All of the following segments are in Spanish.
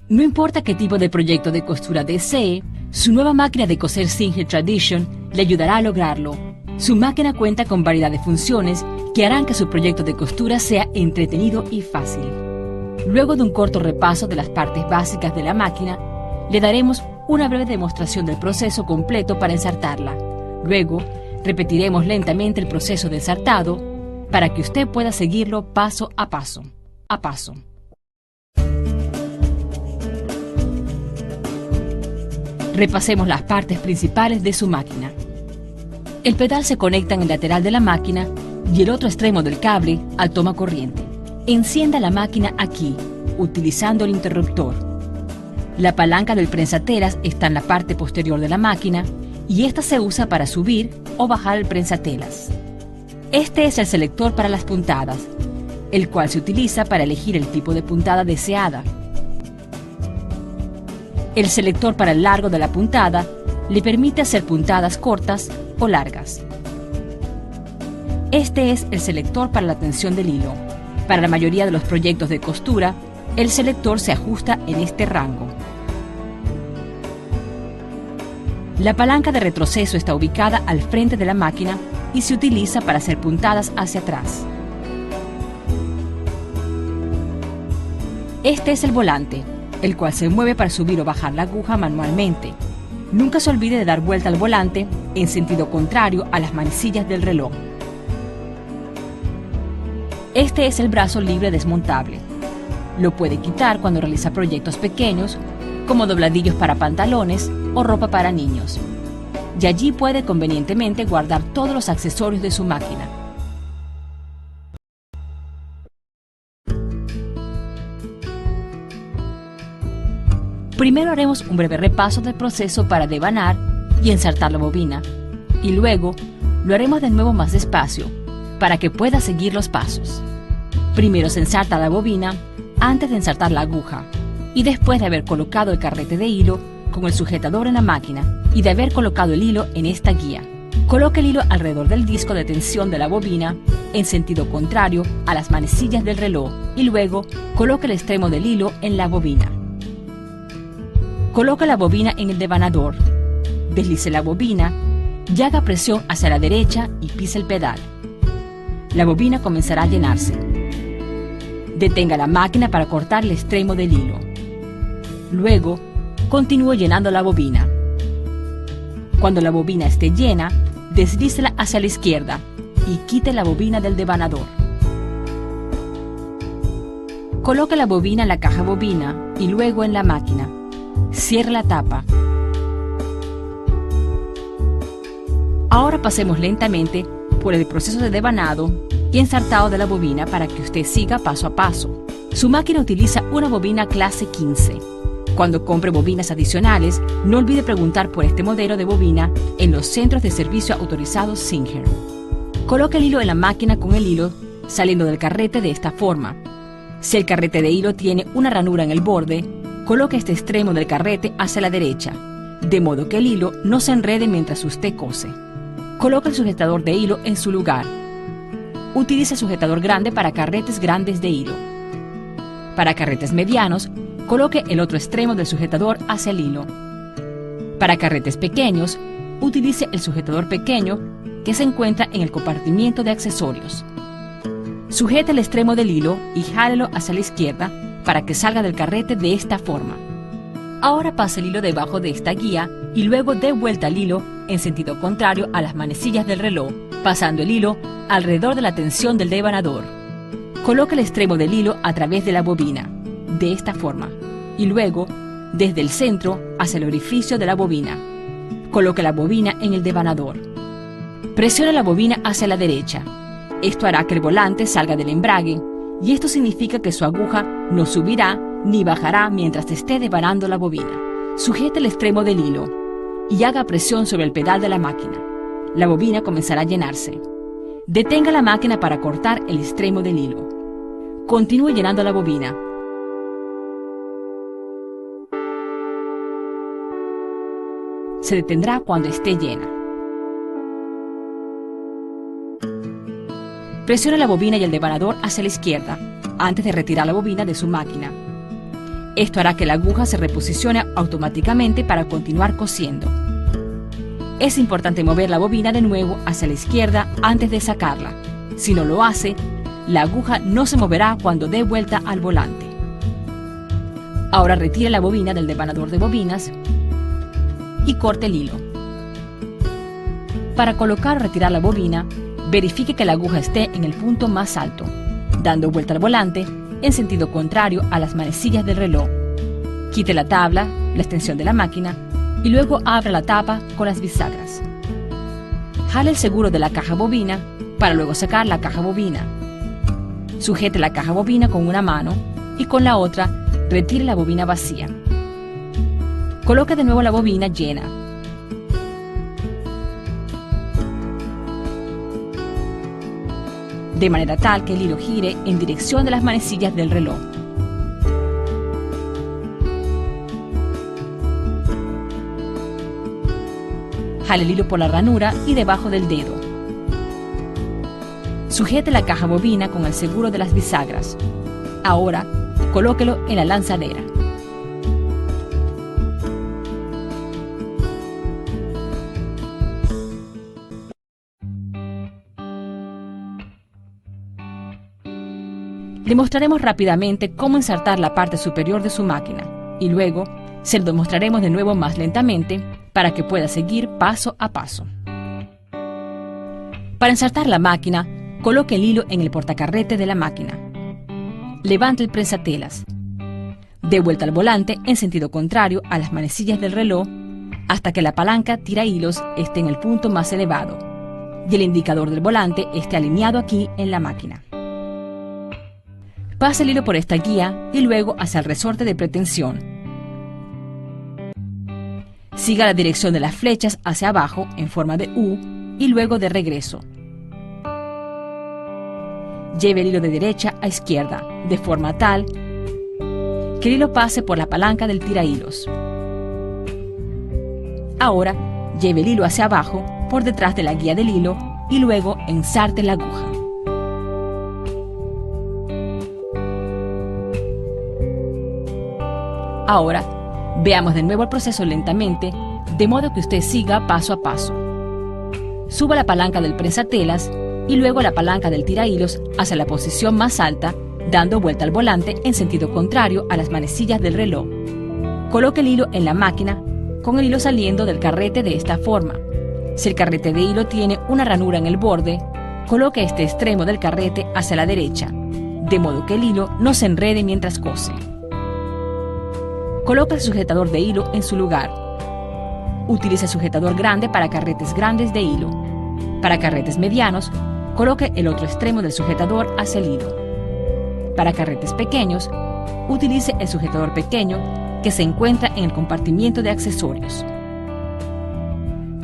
No importa qué tipo de proyecto de costura desee, su nueva máquina de coser Singer Tradition le ayudará a lograrlo. Su máquina cuenta con variedad de funciones que harán que su proyecto de costura sea entretenido y fácil. Luego de un corto repaso de las partes básicas de la máquina, le daremos una breve demostración del proceso completo para ensartarla. Luego, repetiremos lentamente el proceso de ensartado para que usted pueda seguirlo paso a paso. Repasemos las partes principales de su máquina. El pedal se conecta en el lateral de la máquina y el otro extremo del cable al toma corriente. Encienda la máquina aquí, utilizando el interruptor. La palanca del prensatelas está en la parte posterior de la máquina y esta se usa para subir o bajar el prensatelas. Este es el selector para las puntadas, el cual se utiliza para elegir el tipo de puntada deseada. El selector para el largo de la puntada le permite hacer puntadas cortas o largas. Este es el selector para la tensión del hilo. Para la mayoría de los proyectos de costura, el selector se ajusta en este rango. La palanca de retroceso está ubicada al frente de la máquina y se utiliza para hacer puntadas hacia atrás. Este es el volante, el cual se mueve para subir o bajar la aguja manualmente. Nunca se olvide de dar vuelta al volante en sentido contrario a las manecillas del reloj. Este es el brazo libre desmontable. Lo puede quitar cuando realiza proyectos pequeños, como dobladillos para pantalones o ropa para niños. Y allí puede convenientemente guardar todos los accesorios de su máquina. Primero haremos un breve repaso del proceso para devanar y ensartar la bobina, y luego lo haremos de nuevo más despacio para que pueda seguir los pasos. Primero se ensarta la bobina antes de ensartar la aguja, y después de haber colocado el carrete de hilo con el sujetador en la máquina y de haber colocado el hilo en esta guía. Coloque el hilo alrededor del disco de tensión de la bobina en sentido contrario a las manecillas del reloj y luego coloque el extremo del hilo en la bobina. Coloque la bobina en el devanador, deslice la bobina y haga presión hacia la derecha y pise el pedal. La bobina comenzará a llenarse. Detenga la máquina para cortar el extremo del hilo. Luego, continúe llenando la bobina. Cuando la bobina esté llena, deslícela hacia la izquierda y quite la bobina del devanador. Coloque la bobina en la caja bobina y luego en la máquina. Cierre la tapa. Ahora pasemos lentamente por el proceso de devanado y ensartado de la bobina para que usted siga paso a paso. Su máquina utiliza una bobina clase 15. Cuando compre bobinas adicionales, no olvide preguntar por este modelo de bobina en los centros de servicio autorizados Singer. Coloque el hilo en la máquina con el hilo saliendo del carrete de esta forma. Si el carrete de hilo tiene una ranura en el borde, coloque este extremo del carrete hacia la derecha, de modo que el hilo no se enrede mientras usted cose. Coloque el sujetador de hilo en su lugar. Utilice el sujetador grande para carretes grandes de hilo. Para carretes medianos, coloque el otro extremo del sujetador hacia el hilo. Para carretes pequeños, utilice el sujetador pequeño que se encuentra en el compartimiento de accesorios. Sujete el extremo del hilo y jálelo hacia la izquierda para que salga del carrete de esta forma. Ahora pase el hilo debajo de esta guía y luego dé vuelta al hilo en sentido contrario a las manecillas del reloj, pasando el hilo alrededor de la tensión del devanador. Coloque el extremo del hilo a través de la bobina, de esta forma, y luego, desde el centro hacia el orificio de la bobina. Coloque la bobina en el devanador. Presione la bobina hacia la derecha. Esto hará que el volante salga del embrague, y esto significa que su aguja no subirá ni bajará mientras esté devanando la bobina. Sujete el extremo del hilo y haga presión sobre el pedal de la máquina. La bobina comenzará a llenarse. Detenga la máquina para cortar el extremo del hilo. Continúe llenando la bobina. Se detendrá cuando esté llena. Presione la bobina y el devanador hacia la izquierda antes de retirar la bobina de su máquina. Esto hará que la aguja se reposicione automáticamente para continuar cosiendo. Es importante mover la bobina de nuevo hacia la izquierda antes de sacarla. Si no lo hace, la aguja no se moverá cuando dé vuelta al volante. Ahora retire la bobina del devanador de bobinas y corte el hilo. Para colocar o retirar la bobina, verifique que la aguja esté en el punto más alto, dando vuelta al volante en sentido contrario a las manecillas del reloj. Quite la tabla, la extensión de la máquina, y luego abra la tapa con las bisagras. Jale el seguro de la caja bobina para luego sacar la caja bobina. Sujete la caja bobina con una mano y con la otra retire la bobina vacía. Coloque de nuevo la bobina llena. De manera tal que el hilo gire en dirección de las manecillas del reloj. Jale el hilo por la ranura y debajo del dedo. Sujete la caja bobina con el seguro de las bisagras. Ahora, colóquelo en la lanzadera. Le mostraremos rápidamente cómo insertar la parte superior de su máquina y luego se lo mostraremos de nuevo más lentamente para que pueda seguir paso a paso. Para insertar la máquina, coloque el hilo en el portacarrete de la máquina. Levante el prensatelas. Dé vuelta al volante en sentido contrario a las manecillas del reloj hasta que la palanca tira hilos esté en el punto más elevado y el indicador del volante esté alineado aquí en la máquina. Pase el hilo por esta guía y luego hacia el resorte de pretensión. Siga la dirección de las flechas hacia abajo en forma de U y luego de regreso. Lleve el hilo de derecha a izquierda, de forma tal que el hilo pase por la palanca del tirahilos. Ahora, lleve el hilo hacia abajo, por detrás de la guía del hilo, y luego ensarte la aguja. Ahora, veamos de nuevo el proceso lentamente, de modo que usted siga paso a paso. Suba la palanca del prensatelas y luego la palanca del tirahilos hacia la posición más alta, dando vuelta al volante en sentido contrario a las manecillas del reloj. Coloque el hilo en la máquina, con el hilo saliendo del carrete de esta forma. Si el carrete de hilo tiene una ranura en el borde, coloque este extremo del carrete hacia la derecha, de modo que el hilo no se enrede mientras cose. Coloca el sujetador de hilo en su lugar. Utilice el sujetador grande para carretes grandes de hilo. Para carretes medianos, coloque el otro extremo del sujetador hacia el hilo. Para carretes pequeños, utilice el sujetador pequeño que se encuentra en el compartimiento de accesorios.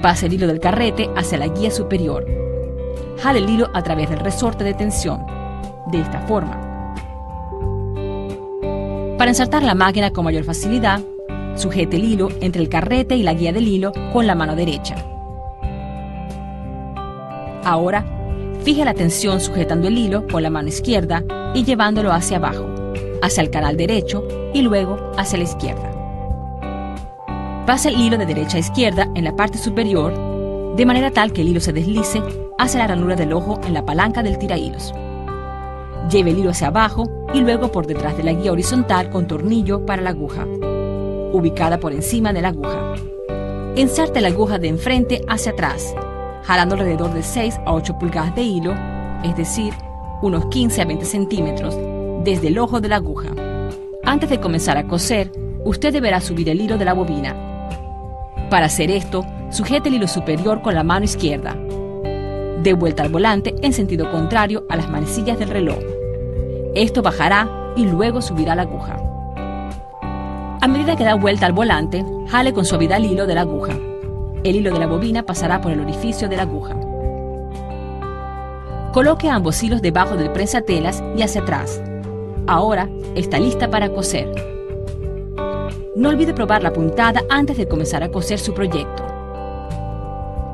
Pase el hilo del carrete hacia la guía superior. Jale el hilo a través del resorte de tensión, de esta forma. Para ensartar la máquina con mayor facilidad, sujete el hilo entre el carrete y la guía del hilo con la mano derecha. Ahora, fije la tensión sujetando el hilo con la mano izquierda y llevándolo hacia abajo, hacia el canal derecho y luego hacia la izquierda. Pase el hilo de derecha a izquierda en la parte superior, de manera tal que el hilo se deslice hacia la ranura del ojo en la palanca del tirahilos. Lleve el hilo hacia abajo y luego por detrás de la guía horizontal con tornillo para la aguja, ubicada por encima de la aguja. Ensarte la aguja de enfrente hacia atrás, jalando alrededor de 6 a 8 pulgadas de hilo, es decir, unos 15 a 20 centímetros, desde el ojo de la aguja. Antes de comenzar a coser, usted deberá subir el hilo de la bobina. Para hacer esto, sujete el hilo superior con la mano izquierda. Dé vuelta al volante en sentido contrario a las manecillas del reloj. Esto bajará y luego subirá la aguja. A medida que da vuelta al volante, jale con suavidad el hilo de la aguja. El hilo de la bobina pasará por el orificio de la aguja. Coloque ambos hilos debajo del prensatelas y hacia atrás. Ahora está lista para coser. No olvide probar la puntada antes de comenzar a coser su proyecto.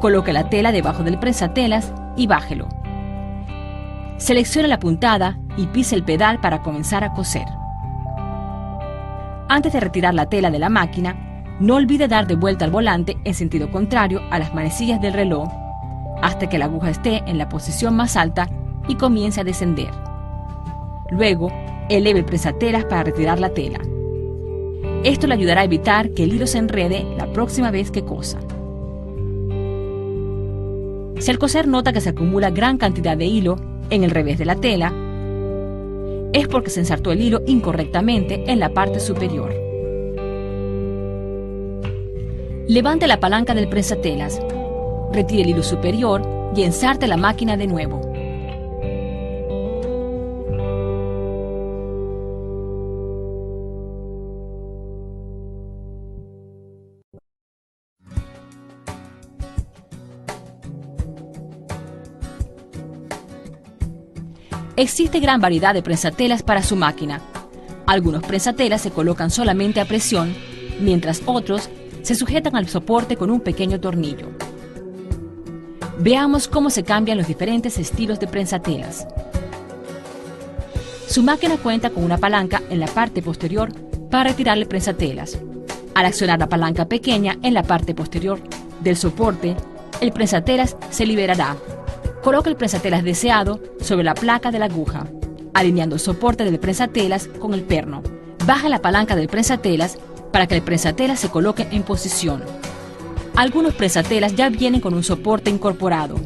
Coloque la tela debajo del prensatelas y bájelo. Seleccione la puntada y pise el pedal para comenzar a coser. Antes de retirar la tela de la máquina, no olvide dar de vuelta al volante en sentido contrario a las manecillas del reloj hasta que la aguja esté en la posición más alta y comience a descender. Luego, eleve el prensatelas para retirar la tela. Esto le ayudará a evitar que el hilo se enrede la próxima vez que cosa. Si al coser nota que se acumula gran cantidad de hilo en el revés de la tela, es porque se ensartó el hilo incorrectamente en la parte superior. Levante la palanca del prensatelas, retire el hilo superior y ensarte la máquina de nuevo. Existe gran variedad de prensatelas para su máquina. Algunos prensatelas se colocan solamente a presión, mientras otros se sujetan al soporte con un pequeño tornillo. Veamos cómo se cambian los diferentes estilos de prensatelas. Su máquina cuenta con una palanca en la parte posterior para retirar el prensatelas. Al accionar la palanca pequeña en la parte posterior del soporte, el prensatelas se liberará. Coloque el prensatelas deseado sobre la placa de la aguja, alineando el soporte del prensatelas con el perno. Baja la palanca del prensatelas para que el prensatelas se coloque en posición. Algunos prensatelas ya vienen con un soporte incorporado.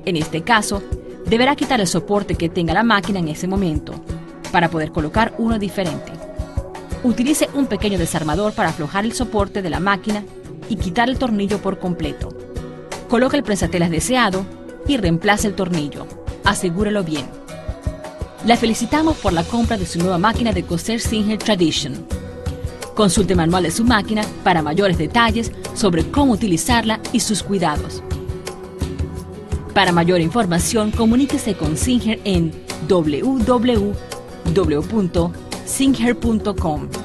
En este caso, deberá quitar el soporte que tenga la máquina en ese momento, para poder colocar uno diferente. Utilice un pequeño desarmador para aflojar el soporte de la máquina y quitar el tornillo por completo. Coloque el prensatelas deseado y reemplace el tornillo. Asegúrelo bien. La felicitamos por la compra de su nueva máquina de coser Singer Tradition. Consulte el manual de su máquina para mayores detalles sobre cómo utilizarla y sus cuidados. Para mayor información, comuníquese con Singer en www.singer.com.